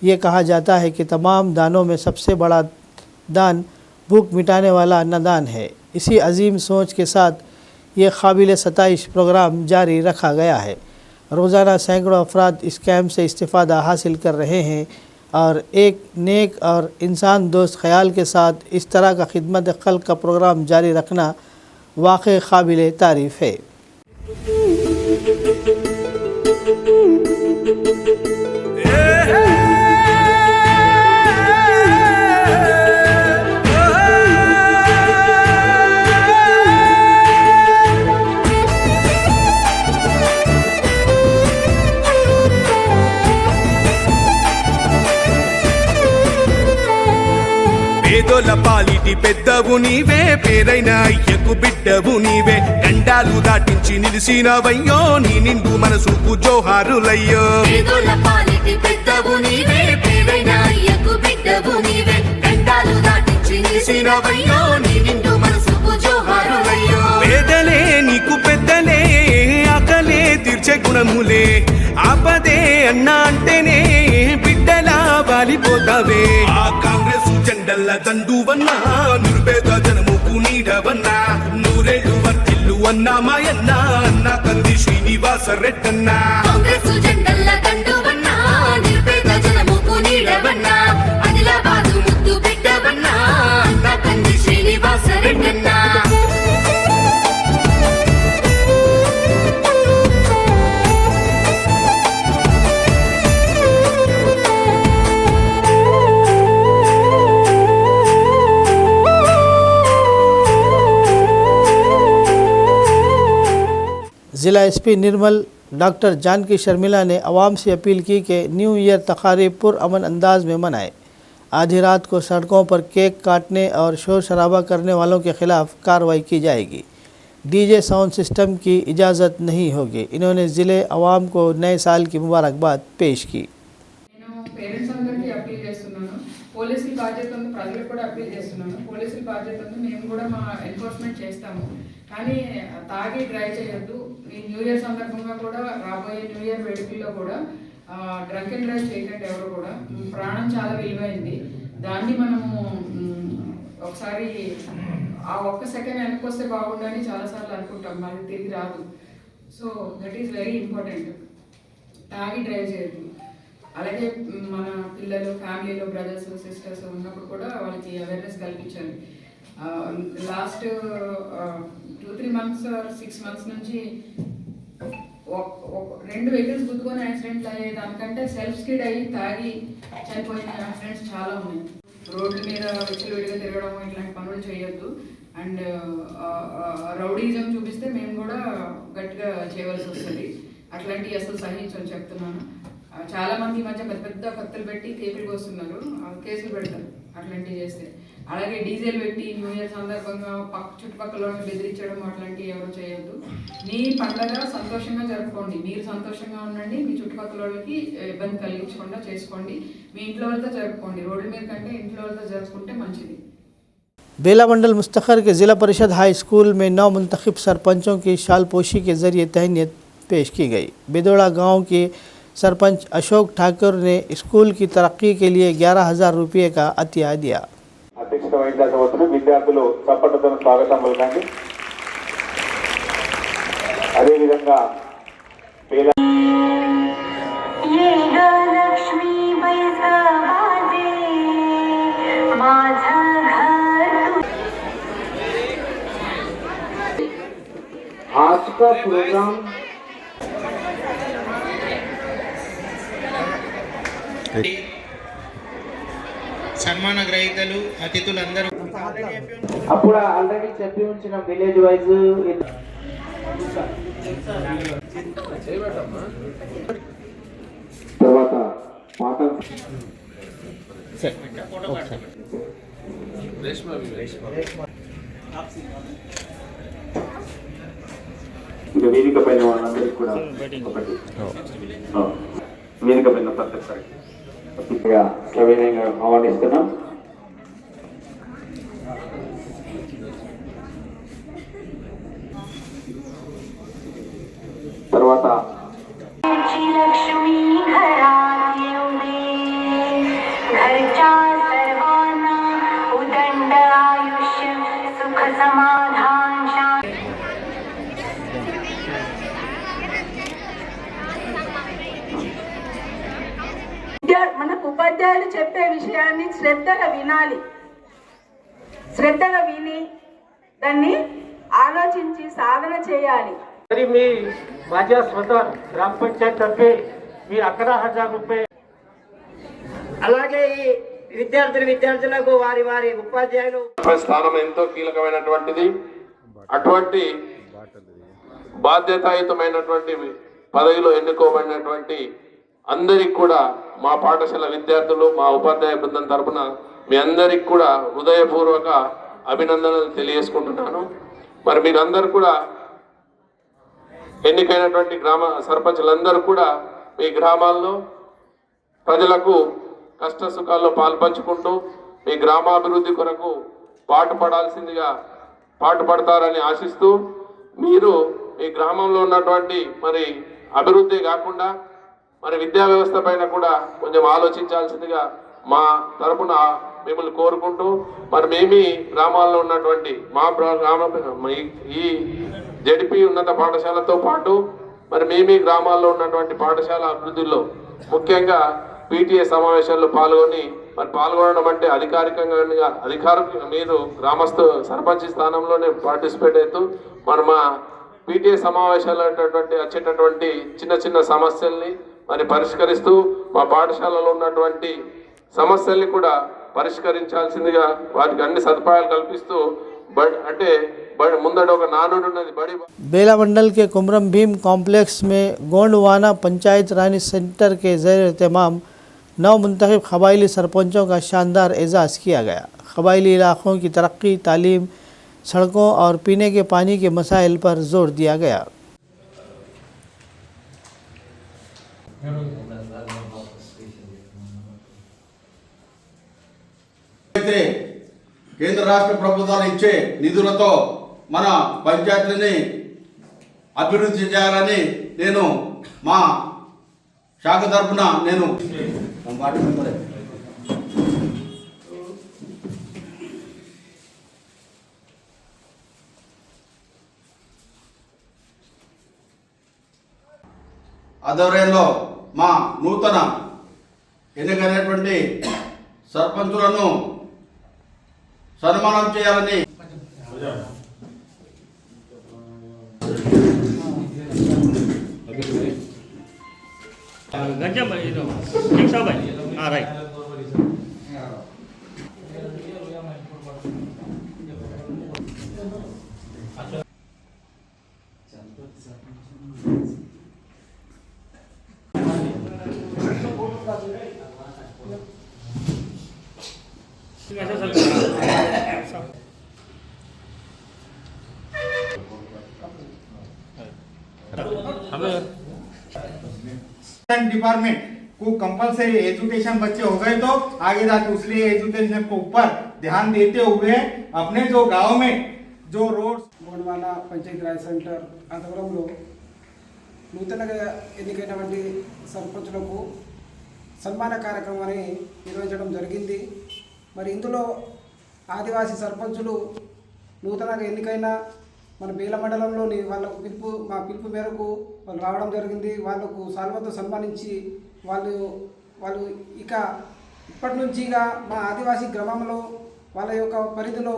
ये कहा जाता है कि तमाम दानों में सबसे बड़ा दान भूख मिटाने वाला अन्नदान है। इसी अजीम सोच के साथ ये काबिल सताइश प्रोग्राम जारी रखा गया है। रोज़ाना सैकड़ों अफराद इस कैंप से इस्तिफ़ादा हासिल कर रहे हैं और एक नेक और इंसान दोस्त ख्याल के साथ इस तरह का खिदमत खल्क़ का प्रोग्राम जारी रखना वाक़ई काबिल तारीफ़ है।
పేదోల పాలిటి పెద్దవు నీవే, పేరైన అయ్యకు బిడ్డవు నీవే, గండాలు దాటించి నిలిసినవయ్యో, నీ నిండు మనసుకు జోహారులయ్యో.
పేదోల పాలిటి పెద్దవు నీవే, పేరైన అయ్యకు బిడ్డవు నీవే, గండాలు దాటించి నిలిసినవయ్యో, నీ నిండు మనసుకు జోహారులయ్యో.
పేదలే నీకు పెద్దలే, ఆకలే తీర్చే గుణములే, ఆపదే అన్నా అంటేనే బిడ్డలా వాలిపోతావే. ఆ కాంగ్రెస్ జెండల్ల దండువన్నా, నిరుపేద జనముకు నీడవన్నా, నూరేళ్ళు వర్తిల్లు అన్నా మాయన్నా, అన్న కంది శ్రీనివాస రెడ్డన్నా.
కాంగ్రెస్ జెండల్ల దండువన్నా, నిరుపేద జనముకు నీడవన్నా, ఆదిలాబాదు ముద్దు బిడ్డవన్నా, అన్న కంది శ్రీనివాస రెడ్డన్నా.
ज़िला SP निर्मल डॉक्टर जानकी शर्मिला ने आवाम से अपील की कि न्यू ईयर तकारीब पुरअमन अंदाज में मनाएं। आधी रात को सड़कों पर केक काटने और शोर शराबा करने वालों के खिलाफ कार्रवाई की जाएगी। DJ साउंड सिस्टम की इजाज़त नहीं होगी। इन्होंने ज़िले अवाम को नए साल की मुबारकबाद पेश की।
పేరెంట్స్ అందరికీ అప్పీల్ చేస్తున్నాను, పోలీసుల బాధ్యత ఉంది, ప్రజలకు కూడా అప్పీల్ చేస్తున్నాను. పోలీసుల బాధ్యత ఉంది, మేము కూడా మా ఎన్ఫోర్స్మెంట్ చేస్తాము, కానీ తాగి డ్రైవ్ చేయొద్దు. ఈ న్యూ ఇయర్ సందర్భంగా కూడా, రాబోయే న్యూ ఇయర్ వేడుకల్లో కూడా డ్రంక్ అండ్ డ్రైవ్ చేయకండి ఎవరు కూడా. ప్రాణం చాలా విలువైంది, దాన్ని మనము ఒకసారి ఆ ఒక్క సెకండ్ వెనక్కి వస్తే బాగుండని చాలాసార్లు అనుకుంటాం, మనకి తిరిగి రాదు. So that is very important. తాగి డ్రైవ్ చేయొద్దు. అలాగే మన పిల్లలు ఫ్యామిలీలో బ్రదర్స్ సిస్టర్స్ ఉన్నప్పుడు కూడా వాళ్ళకి అవేర్నెస్ కల్పించాలి. లాస్ట్ 2-3 months 6 months నుంచి 2 వెహికల్స్ గుద్దుకొని యాక్సిడెంట్లు అయ్యే దానికంటే సెల్ఫ్ స్కిడ్ అయ్యి తాగి చనిపోయిన యాక్సిడెంట్స్ చాలా ఉన్నాయి. రోడ్ల మీద విచ్చలవిడిగా తిరగడం ఇట్లాంటి పనులు చేయొద్దు. అండ్ రౌడీజం చూపిస్తే మేము కూడా గట్టిగా చేయవలసి వస్తుంది. అట్లాంటివి అసలు సహించని చెప్తున్నాను. చాలా మంది ఈ మధ్య పెద్ద పెద్ద కత్తులు పెట్టి కేకులు కోస్తున్నారు, కేసులు పెడతారు అట్లాంటివి చేస్తే. అలాగే డీజిల్ పెట్టి న్యూ ఇయర్ సందర్భంగా చుట్టుపక్కల బెదిరించడం అట్లాంటివి ఎవరు చేయొద్దు. మీ పండగ సంతోషంగా జరుపుకోండి, మీరు సంతోషంగా ఉండండి, మీ చుట్టుపక్కల వాళ్ళకి ఇబ్బంది కలిగించకుండా చేసుకోండి, మీ ఇంట్లో వాళ్ళతో జరుపుకోండి. రోడ్ల మీద కంటే ఇంట్లో వాళ్ళతో జరుపుకుంటే మంచిది.
बेला मंडल मुस्तखर के ज़िला परिषद हाई स्कूल में 9 मुंतखब सरपंचों की शालपोशी के ज़रिए तहनीत पेश की गई। बेदोड़ा गांव के सरपंच अशोक ठाकुर ने स्कूल की तरक्की के लिए 11,000 रुपये का अतिया दिया।
అధ్యక్షత వహించాల్సిన విద్యార్థులు చప్పట్లతో స్వాగతం పలకండి.
అదేవిధంగా
आज का प्रोग्राम
సన్మాన గ్రహీతలు అతిథులందరూ
అప్పుడు ఆల్రెడీ చెప్పి ఉంచిన విలేజ్ వైజ్ తర్వాత పాఠం
ఇక వేదిక పైన వాళ్ళందరికీ కూడా ఒకటి వేదిక పైన ప్రత్యక్ష సవినయంగా ఆహ్వానిస్తున్నాం. తర్వాత
लक्ष्मी घरात येऊ दे, घरच्या सर्वांना उदंड आयुष्य सुख समाधान शांती.
మనకు ఉపాధ్యాయులు చెప్పే విషయాన్ని శ్రద్ధగా వినాలి. శ్రద్ధగా విని దాన్ని ఆలోచించి సాధన చేయాలి.
मी माझ्या स्वतः ग्रामपंचायत तर्फे मी 11,000 रुपये అలాగే ఈ విద్యార్థులకు వారి వారి ఉపాధ్యాయులు
స్థానం ఎంతో కీలకమైనటువంటిది. అటువంటి బాధ్యతాయుతమైనటువంటి పదవిలో ఎన్నుకోబడినటువంటి అందరికి కూడా మా పాఠశాల విద్యార్థులు మా ఉపాధ్యాయ బృందం తరపున మీ అందరికి కూడా హృదయపూర్వక అభినందనలు తెలియజేసుకుంటున్నాను. మరి మీరందరూ కూడా ఎన్నికైనటువంటి గ్రామ సర్పంచులందరూ కూడా మీ గ్రామాల్లో ప్రజలకు కష్ట సుఖాల్లో పాల్పంచుకుంటూ మీ గ్రామాభివృద్ధి కొరకు పాటుపడతారని ఆశిస్తూ మీరు మీ గ్రామంలో ఉన్నటువంటి మరి అభివృద్ధి కాకుండా మరి విద్యా వ్యవస్థ పైన కూడా కొంచెం ఆలోచించాల్సిందిగా మా తరపున మిమ్మల్ని కోరుకుంటూ మరి మేమీ గ్రామాల్లో ఉన్నటువంటి మా గ్రామ ఈ జడిపి ఉన్నత పాఠశాలతో పాటు మరి మేమీ గ్రామాల్లో ఉన్నటువంటి పాఠశాల అభివృద్ధిలో ముఖ్యంగా పీటీఏ సమావేశాల్లో పాల్గొనడం అంటే అధికారికంగా మీరు గ్రామస్థ సర్పంచ్ స్థానంలోనే పార్టిసిపేట్ అవుతూ మరి మా పీటీఏ సమావేశాలు వచ్చేటటువంటి చిన్న చిన్న సమస్యల్ని మరి పరిష్కరిస్తూ మా పాఠశాలలో ఉన్నటువంటి సమస్యల్ని కూడా పరిష్కరించాల్సిందిగా వాటికి అన్ని సదుపాయాలు కల్పిస్తూ
बेला मंडल के कुमरम भीम कॉम्प्लेक्स में गोंडवाना पंचायत रानी सेंटर के ज़ेर एहतमाम नौ मुंतखब क़बायली सरपंचों का शानदार एजाज़ किया गया। क़बायली इलाक़ों की तरक्की, तालीम, सड़कों और पीने के पानी के मसाइल पर जोर दिया गया।
కేంద్ర రాష్ట్ర ప్రభుత్వాలు ఇచ్చే నిధులతో మన పంచాయతీని అభివృద్ధి చేయాలని నేను మా శాఖ తరఫున నేను ఆధ్వర్యంలో మా నూతన ఎన్నికైనటువంటి సర్పంచులను సన్మానం చేయాలని
डिपार्टमेंट को कंपलसरी एजुकेशन बच्चे हो गए तो आगे जाके उसलिए एजुकेशन को ऊपर ध्यान देते हुए अपने जो गांव में जो रोड
गोंडवाना पंचायत राज सेंटर आध्वर्యంలో నూతనంగా ఎన్నికైనటువంటి సర్పంచులకు సన్మాన కార్యక్రమాన్ని నిర్వహించడం జరిగింది. మరి ఇందులో ఆదివాసీ సర్పంచులు నూతనంగా ఎన్నికైన మన బేల మండలంలోని వాళ్ళకు మా పిలుపు మేరకు వాళ్ళు రావడం జరిగింది. వాళ్ళకు సాల్వతో సన్మానించి వాళ్ళు ఇక ఇప్పటి నుంచి ఇక మా ఆదివాసీ గ్రామంలో వాళ్ళ యొక్క పరిధిలో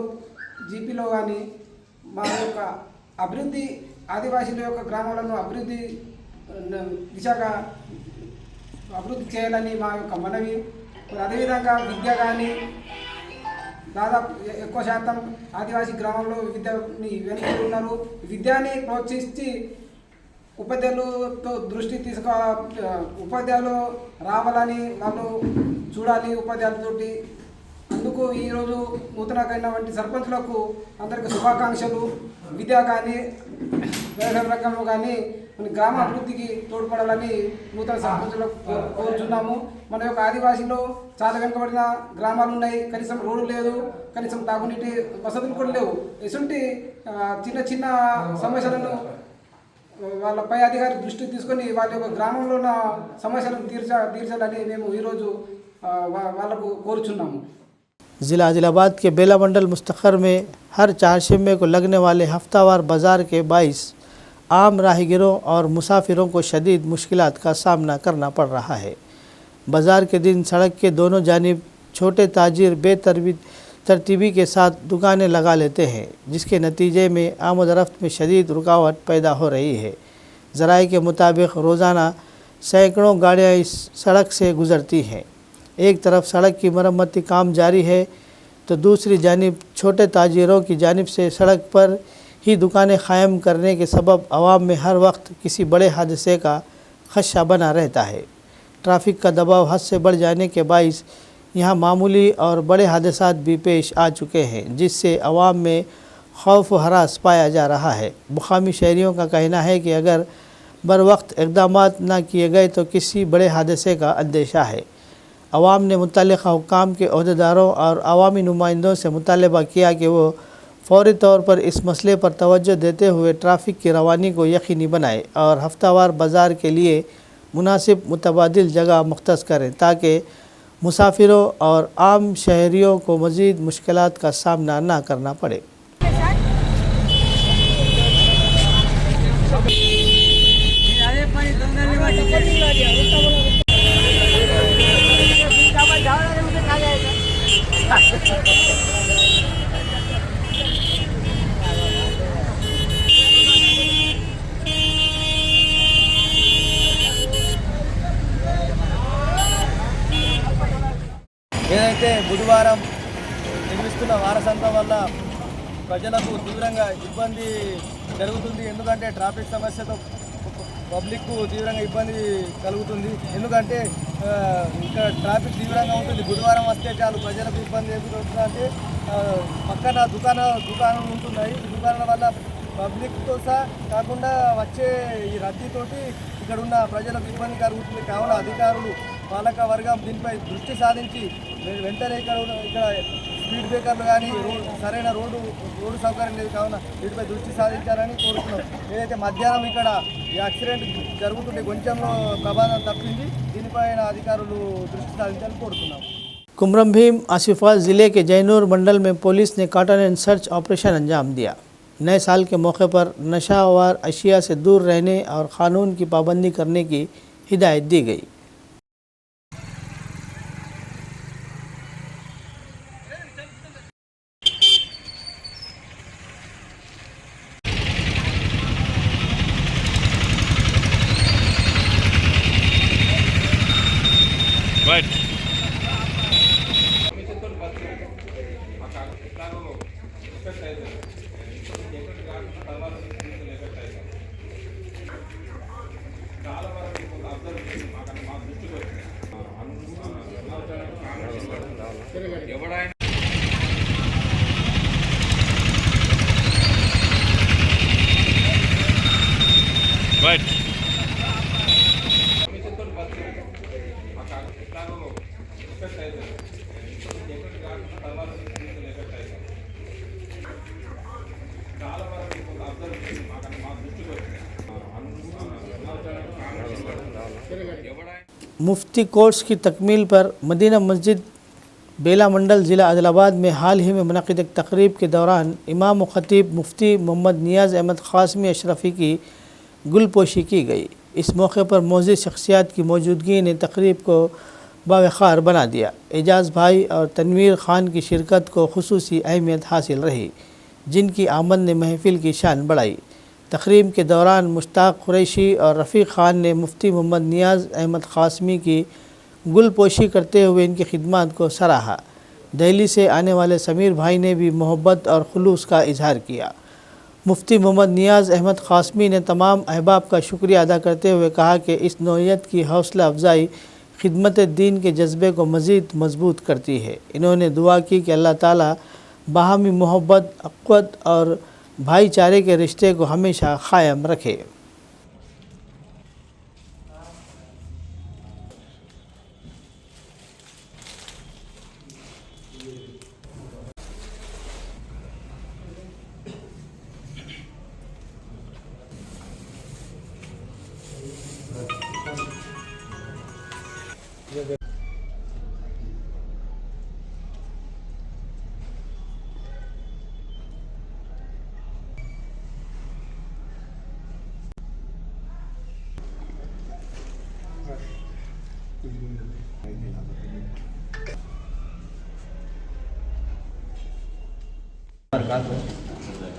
జీపీలో కానీ మా యొక్క అభివృద్ధి ఆదివాసీల యొక్క గ్రామాలను దిశగా అభివృద్ధి చేయాలని మా యొక్క మనవి. అదేవిధంగా విద్య కానీ దాదాపు ఎక్కువ శాతం ఆదివాసీ గ్రామంలో విద్యని వెనుకబడి ఉన్నారు. విద్యని ప్రోత్సహించి ఉపాధ్యాయులతో దృష్టి ఉపాధ్యాయులు రావాలని వాళ్ళు చూడాలి ఉపాధ్యాయులతోటి. అందుకు ఈరోజు నూతనకైన వంటి సర్పంచులకు అందరికీ శుభాకాంక్షలు. విద్య కానీ వ్యవసాయ రంగంలో కానీ మన గ్రామ అభివృద్ధికి తోడ్పడాలని నూతన సర్పంచులకు కోరుచున్నాము. మన యొక్క ఆదివాసీలో చాలా వెనుకబడిన గ్రామాలు ఉన్నాయి. కనీసం రోడ్డు లేదు, కనీసం తాగునీటి వసతులు కూడా లేవు. ఇటువంటి చిన్న చిన్న సమస్యలను వాళ్ళ పై అధికారి దృష్టికి తీసుకొని వాళ్ళ యొక్క గ్రామంలో ఉన్న సమస్యలను తీర్చాలని మేము ఈరోజు వాళ్ళకు కోరుచున్నాము.
ज़िला आदिलाबाद के बेला मंडल मुस्तखर में हर चारशंबे को लगने वाले हफ्तावार बाज़ार के बाइस आम राहगीरों और मुसाफिरों को शदीद मुश्किलात का सामना करना पड़ रहा है। बाज़ार के दिन सड़क के दोनों जानिब छोटे ताजिर बेतरतीबी के साथ दुकानें लगा लेते हैं, जिसके नतीजे में आमद-रफ्त में शदीद रुकावट पैदा हो रही है। ज़राए के मुताबिक रोज़ाना सैकड़ों गाड़ियाँ इस सड़क से गुज़रती हैं। एक तरफ सड़क की मरम्मती काम जारी है तो दूसरी जानिब छोटे ताजिरों की जानिब से सड़क पर ही दुकानें क़ायम करने के सबब आवाम में हर वक्त किसी बड़े हादसे का खदशा बना रहता है। ट्रैफिक का दबाव हद से बढ़ जाने के बाइस यहाँ मामूली और बड़े हादसात भी पेश आ चुके हैं, जिससे आवाम में खौफ व हरास पाया जा रहा है। मुकामी शहरियों का कहना है कि अगर बर वक्त इक़दामात न किए गए तो किसी बड़े हादसे का अंदेशा है। अवाम ने मुतल्लिक़ा हुक्काम के अहदेदारों और अवामी नुमाइंदों से मुतालबा किया कि वो फ़ौरी तौर पर इस मसले पर तवज्जो देते हुए ट्रैफिक की रवानी को यकीनी बनाए और हफ्तावार बाज़ार के लिए मुनासिब मुतबादिल जगह मुख्तस करें, ताकि मुसाफिरों और आम शहरियों को मज़ीद मुश्किलात का सामना ना करना पड़े।
ఏదైతే బుధవారం నిర్మిస్తున్న వారసంతం వల్ల ప్రజలకు తీవ్రంగా ఇబ్బంది జరుగుతుంది. ఎందుకంటే ట్రాఫిక్ సమస్యతో పబ్లిక్కు తీవ్రంగా ఇబ్బంది కలుగుతుంది. ఎందుకంటే ఇక్కడ ట్రాఫిక్ తీవ్రంగా ఉంటుంది. బుధవారం వస్తే చాలు ప్రజలకు ఇబ్బంది ఎదురవుతుందంటే పక్కన దుకాణాలు ఉంటున్నాయి. ఈ దుకాణాల వల్ల పబ్లిక్తో సహా కాకుండా వచ్చే ఈ రద్దీతోటి ఇక్కడ ఉన్న ప్రజలకు ఇబ్బంది కలుగుతుంది. కావున అధికారులు పాలక వర్గం దీనిపై దృష్టి సాధించి వెంటనే ఇక్కడ స్పీడ్ బ్రేకర్లు కానీ సరైన రోడ్డు సౌకర్యం లేదు, కావున వీటిపై దృష్టి సాధించాలని కోరుతున్నాం. ఏదైతే మధ్యాహ్నం ఇక్కడ ఈ యాక్సిడెంట్ జరుగుతుంటే కొంచెంలో ప్రమాదం తప్పింది, దీనిపైన అధికారులు దృష్టి సాధించాలని కోరుతున్నాం.
कुमरम भीम आसिफाबाद ज़िले के जैनूर मंडल में पुलिस ने कॉटन एंड सर्च ऑपरेशन अंजाम दिया। नए साल के मौके पर नशावर अशिया से दूर रहने और क़ानून की पाबंदी करने की हिदायत दी गई। मुफ्ती कोर्स की तकमील पर मदीना मस्जिद बेला मंडल ज़िला आदिलाबाद में हाल ही में मुनक़िद एक तकरीब के दौरान इमाम व ख़तीब मुफ्ती मोहम्मद नियाज़ अहमद क़ासमी अशरफ़ी की गुलपोशी की गई। इस मौके पर मौजूद शख्सियात की मौजूदगी ने तकरीब को बावक़ार बना दिया। एजाज़ भाई और तनवीर ख़ान की शिरकत को खुसूसी अहमियत हासिल रही, जिनकी आमद ने महफिल की शान बढ़ाई। तकरीब के दौरान मुश्ताक कुरैशी और रफ़ीक़ ख़ान ने मुफ्ती मोहम्मद नियाज़ अहमद क़ासमी की गुलपोशी करते हुए इनकी खिदमत को सराहा। दिल्ली से आने वाले समीर भाई ने भी मोहब्बत और खुलूस का इजहार किया। मुफ्ती मोहम्मद नियाज़ अहमद क़ासमी ने तमाम अहबाब का शुक्रिया अदा करते हुए कहा कि इस नौइयत की हौसला अफजाई खिदमत दीन के जज्बे को मज़ीद मजबूत करती है। इन्होंने दुआ की कि अल्लाह ताला बाहमी मोहब्बत, अक़्वत और भाईचारे के रिश्ते को हमेशा क़ायम रखे।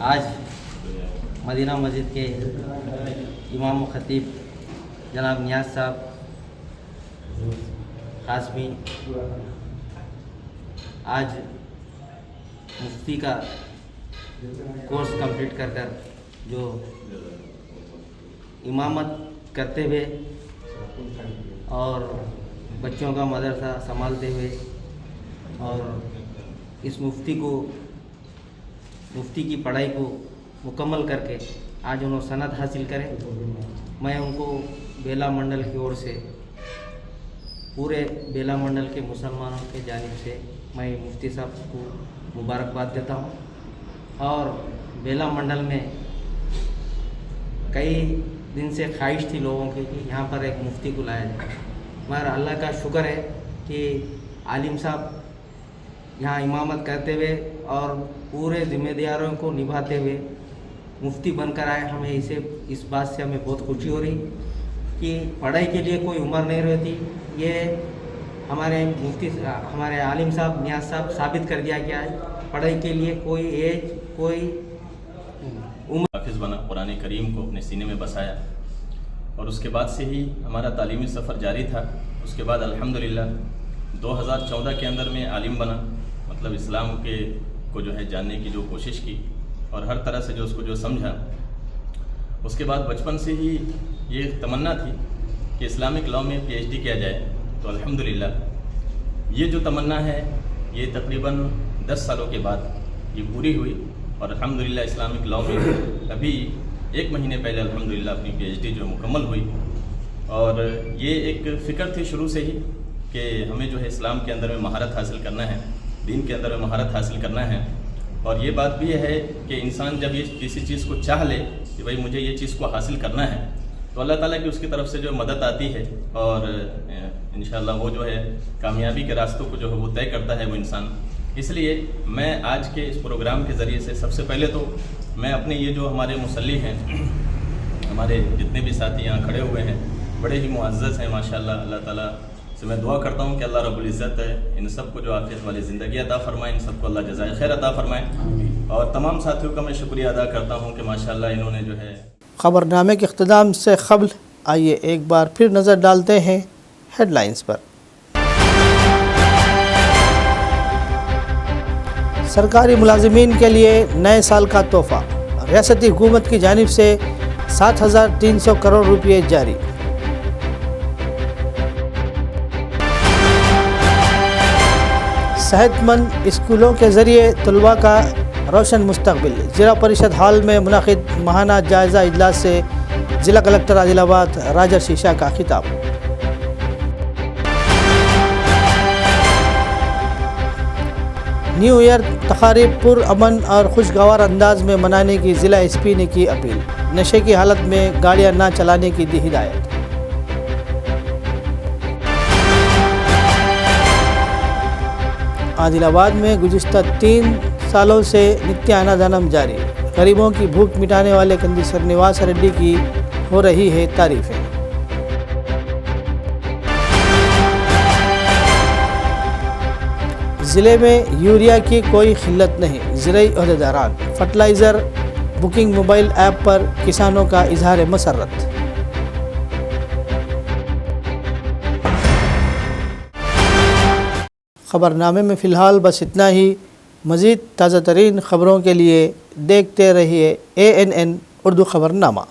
आज मदीना मस्जिद के इमाम व ख़तीब जनाब नियाज़ साहब क़ासमी आज मुफ्ती का कोर्स कंप्लीट कर जो इमामत करते हुए और बच्चों का मदरसा संभालते हुए और इस मुफ्ती की पढ़ाई को मुकम्मल करके आज उन्होंने सनद हासिल करें। मैं उनको बेला मंडल की ओर से पूरे बेला मंडल के मुसलमानों के जानिब से मैं मुफ्ती साहब को मुबारकबाद देता हूँ। और बेला मंडल में कई दिन से ख्वाहिश थी लोगों की कि यहाँ पर एक मुफ्ती को लाया जाए, मगर अल्लाह का शुक्र है कि आलिम साहब यहाँ इमामत करते हुए और पूरे जिम्मेदारियों को निभाते हुए मुफ्ती बनकर आए। हमें इस बात से हमें बहुत खुशी हो रही कि पढ़ाई के लिए कोई उम्र नहीं रहती। ये हमारे आलिम साहब नियाज़ साहब साबित कर दिया गया है, पढ़ाई के लिए कोई एज कोई उम्र।
हाफिज़ बना, कुरान करीम को अपने सीने में बसाया और उसके बाद से ही हमारा तालीमी सफ़र जारी था। उसके बाद अल्हम्दुलिल्लाह 2014 के अंदर मैं आलिम बना, मतलब इस्लाम को जो है जानने की जो कोशिश की और हर तरह से जो उसको जो समझा। उसके बाद बचपन से ही ये तमन्ना थी कि इस्लामिक लॉ में PhD किया जाए। तो अल्हम्दुलिल्लाह ये जो तमन्ना है ये तकरीबन 10 सालों के बाद ये पूरी हुई और अल्हम्दुलिल्लाह इस्लामिक लॉ में अभी 1 महीने पहले अल्हम्दुलिल्लाह अपनी PhD जो मुकम्मल हुई। और ये एक फ़िक्र थी शुरू से ही कि हमें जो है इस्लाम के अंदर में महारत हासिल करना है, दीन के अंदर में महारत हासिल करना है। और ये बात भी है कि इंसान जब ये किसी चीज़ को चाह ले कि भाई मुझे ये चीज़ को हासिल करना है तो अल्लाह ताला की उसकी तरफ से जो मदद आती है और इंशाअल्लाह वो जो है कामयाबी के रास्तों को जो है वो तय करता है वो इंसान। इसलिए मैं आज के इस प्रोग्राम के ज़रिए से सबसे पहले तो मैं अपने ये जो हमारे मुसल्ली हैं, हमारे जितने भी साथी यहाँ खड़े हुए हैं बड़े ही मुअज़्ज़ज़ हैं माशाअल्लाह। अल्लाह ताला से मैं दुआ करता हूँ कि अल्लाह रब्बुल इज़्ज़त है इन सबको जो आफियत वाली ज़िंदगी अता फ़रमाए, इन सबको अल्लाह जज़ाए खैर अता फ़रमाए। और तमाम साथियों का मैं शुक्रिया अदा करता हूँ कि माशाअल्लाह इन्होंने जो है।
ख़बरनामे के इख्तिताम से क़ब्ल आइए एक बार फिर नज़र डालते हैं हेडलाइंस पर। सरकारी मुलाजिमीन के लिए नए साल का तोहफ़ा, रियासती हुकूमत की जानिब से 7,300 करोड़ रुपये जारी। सेहतमंद स्कूलों के ज़रिए तलबा का रोशन मुस्तकबिल। ज़िला परिषद हॉल में मुनक़िद माहाना जायज़ा इजलास से ज़िला कलेक्टर आदिलाबाद राजा शीशा का खिताब। न्यू ईयर तक़रीब पुरअमन और खुशगवार अंदाज में मनाने की ज़िला SP ने की अपील। नशे की हालत में गाड़ियाँ ना चलाने की दी हिदायत। आदिलाबाद में गुज़िश्ता 3 सालों से नित्य आनादानम जारी। गरीबों की भूख मिटाने वाले कंदी निवास रेड्डी की हो रही है तारीफें। ज़िले में यूरिया की कोई खिल्लत नहीं, ज़राई अहदेदारान। फर्टिलाइज़र बुकिंग मोबाइल ऐप पर किसानों का इजहार मसरत। खबरनामे में फ़िलहाल बस इतना ही। मज़ीद ताज़ा तरीन ख़बरों के लिए देखते रहिए ANN उर्दू खबरनामा।